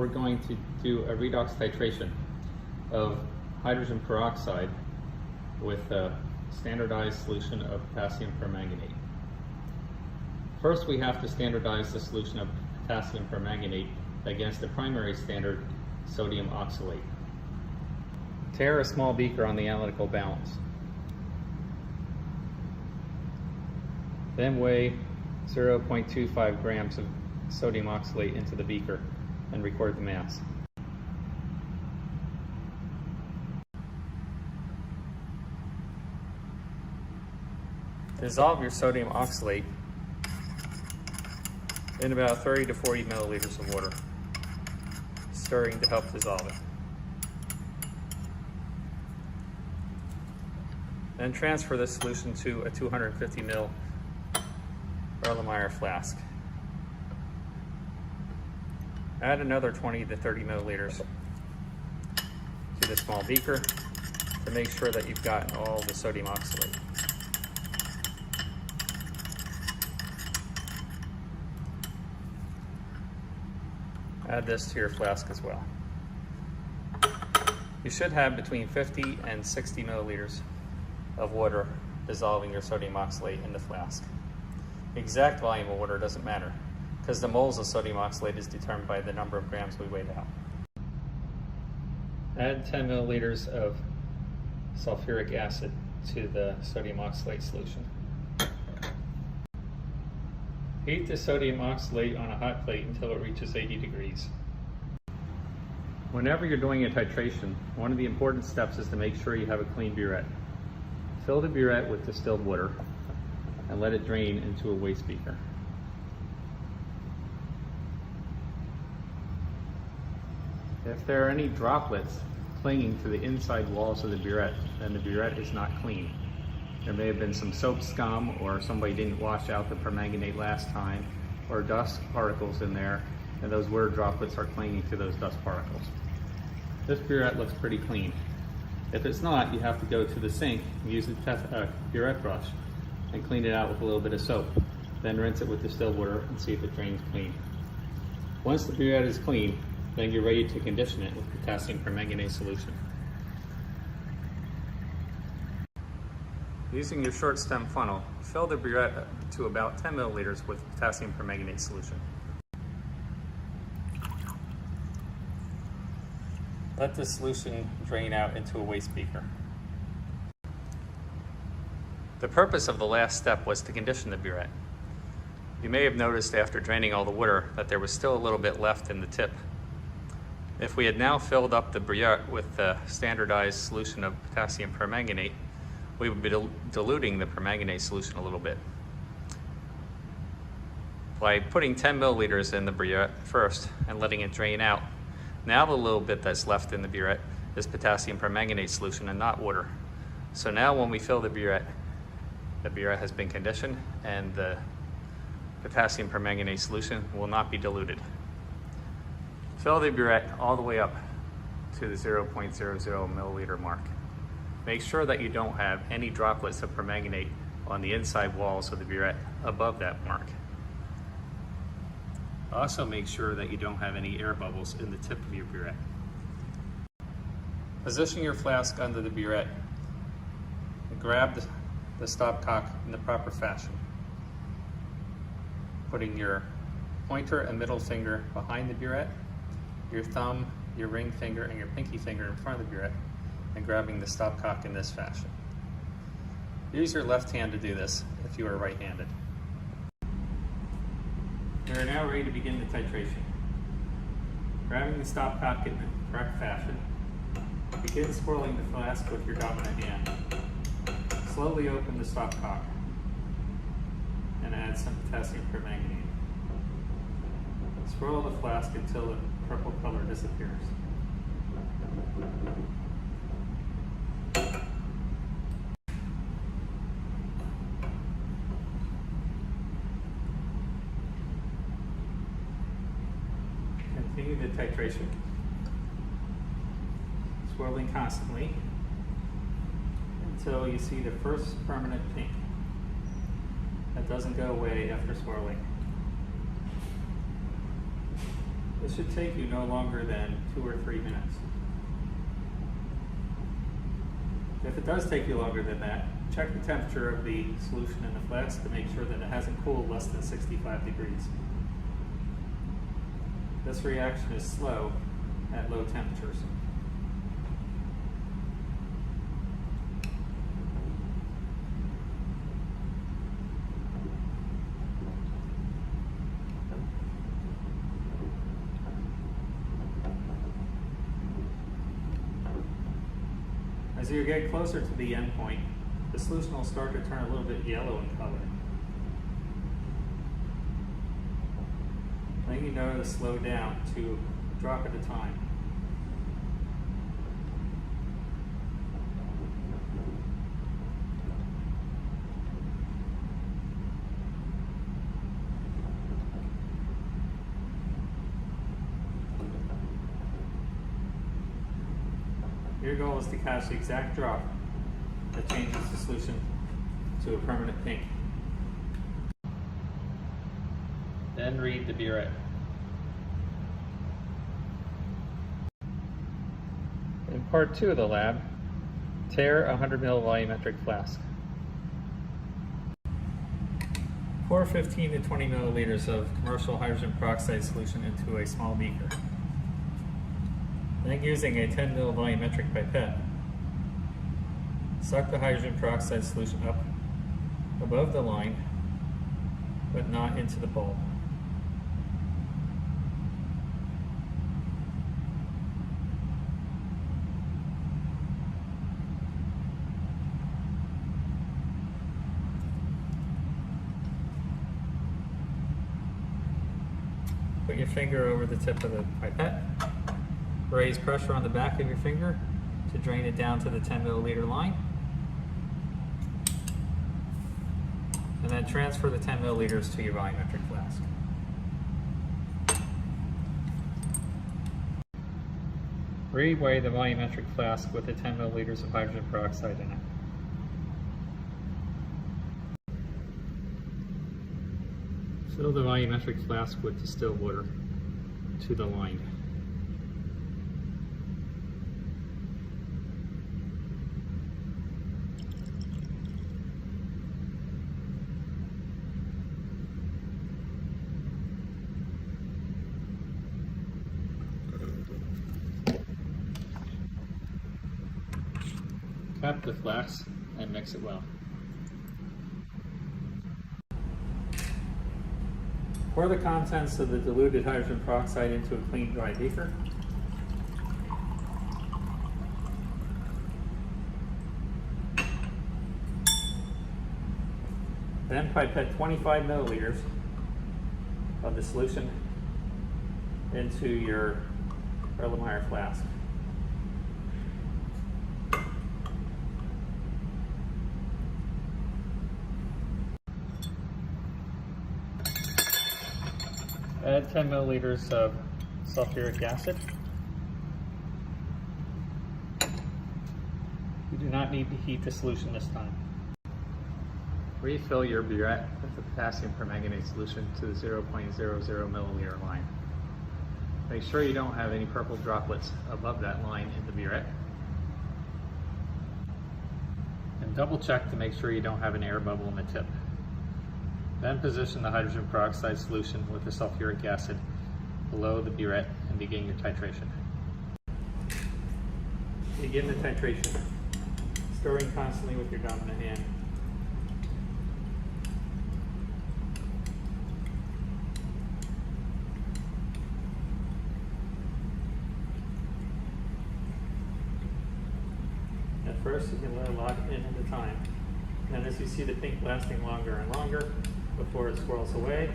We're going to do a redox titration of hydrogen peroxide with a standardized solution of potassium permanganate. First, we have to standardize the solution of potassium permanganate against the primary standard sodium oxalate. Tear a small beaker on the analytical balance. Then weigh 0.25 grams of sodium oxalate into the beaker and record the mass. Dissolve your sodium oxalate in about 30 to 40 milliliters of water, stirring to help dissolve it. Then transfer this solution to a 250 ml Erlenmeyer flask. Add another 20 to 30 milliliters to the small beaker to make sure that you've gotten all the sodium oxalate. Add this to your flask as well. You should have between 50 and 60 milliliters of water dissolving your sodium oxalate in the flask. The exact volume of water doesn't matter, because the moles of sodium oxalate is determined by the number of grams we weighed out. Add 10 milliliters of sulfuric acid to the sodium oxalate solution. Heat the sodium oxalate on a hot plate until it reaches 80 degrees. Whenever you're doing a titration, one of the important steps is to make sure you have a clean burette. Fill the burette with distilled water and let it drain into a waste beaker. If there are any droplets clinging to the inside walls of the burette, then the burette is not clean. There may have been some soap scum, or somebody didn't wash out the permanganate last time, or dust particles in there, and those water droplets are clinging to those dust particles. This burette looks pretty clean. If it's not, you have to go to the sink and use a burette brush and clean it out with a little bit of soap. Then rinse it with distilled water and see if it drains clean. Once the burette is clean, then you're ready to condition it with potassium permanganate solution. Using your short stem funnel, fill the burette to about 10 milliliters with potassium permanganate solution. Let the solution drain out into a waste beaker. The purpose of the last step was to condition the burette. You may have noticed after draining all the water that there was still a little bit left in the tip. If we had now filled up the burette with the standardized solution of potassium permanganate, we would be diluting the permanganate solution a little bit. By putting 10 milliliters in the burette first and letting it drain out, now the little bit that's left in the burette is potassium permanganate solution and not water. So now when we fill the burette has been conditioned and the potassium permanganate solution will not be diluted. Fill the burette all the way up to the 0.00 milliliter mark. Make sure that you don't have any droplets of permanganate on the inside walls of the burette above that mark. Also make sure that you don't have any air bubbles in the tip of your burette. Position your flask under the burette and grab the stopcock in the proper fashion, putting your pointer and middle finger behind the burette, your thumb, your ring finger, and your pinky finger in front of the burette, and grabbing the stopcock in this fashion. Use your left hand to do this if you are right-handed. We are now ready to begin the titration. Grabbing the stopcock in the correct fashion, begin swirling the flask with your dominant hand. Slowly open the stopcock and add some potassium permanganate. Swirl the flask until the purple color disappears. Continue the titration, swirling constantly until you see the first permanent pink that doesn't go away after swirling. This should take you no longer than 2 or 3 minutes. If it does take you longer than that, check the temperature of the solution in the flask to make sure that it hasn't cooled less than 65 degrees. This reaction is slow at low temperatures. As you get closer to the end point, the solution will start to turn a little bit yellow in color. Then you know to slow down to a drop at a time. Your goal is to catch the exact drop that changes the solution to a permanent pink. Then read the burette. In part 2 of the lab, tear a 100 ml volumetric flask. Pour 15 to 20 milliliters of commercial hydrogen peroxide solution into a small beaker. Then, using a 10 ml volumetric pipette, suck the hydrogen peroxide solution up above the line, but not into the bulb. Put your finger over the tip of the pipette. Raise pressure on the back of your finger to drain it down to the 10 milliliter line. And then transfer the 10 milliliters to your volumetric flask. Re-weigh the volumetric flask with the 10 milliliters of hydrogen peroxide in it. Fill the volumetric flask with distilled water to the line. Cap the flask and mix it well. Pour the contents of the diluted hydrogen peroxide into a clean, dry beaker. Then pipette 25 milliliters of the solution into your Erlenmeyer flask. Add 10 milliliters of sulfuric acid. You do not need to heat the solution this time. Refill your burette with the potassium permanganate solution to the 0.00 milliliter line. Make sure you don't have any purple droplets above that line in the burette. And double check to make sure you don't have an air bubble in the tip. Then position the hydrogen peroxide solution with the sulfuric acid below the burette and begin your titration. Begin the titration, stirring constantly with your dominant hand. At first, you can let a lot in at a time. And as you see the pink lasting longer and longer, before it swirls away,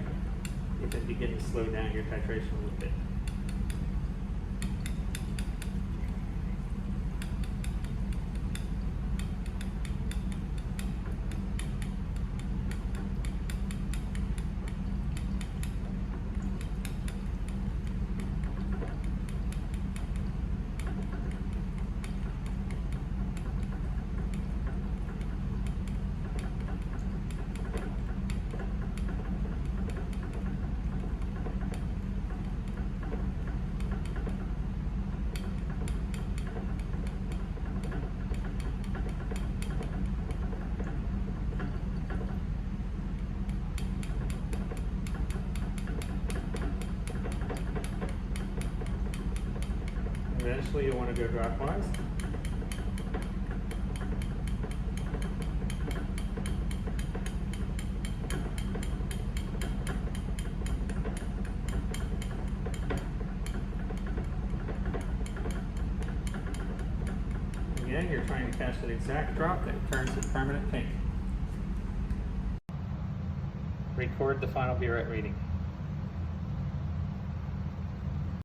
you can begin to slow down your titration a little bit. Eventually you'll want to go dropwise. Again, you're trying to catch that exact drop that turns to permanent pink. Record the final burette reading.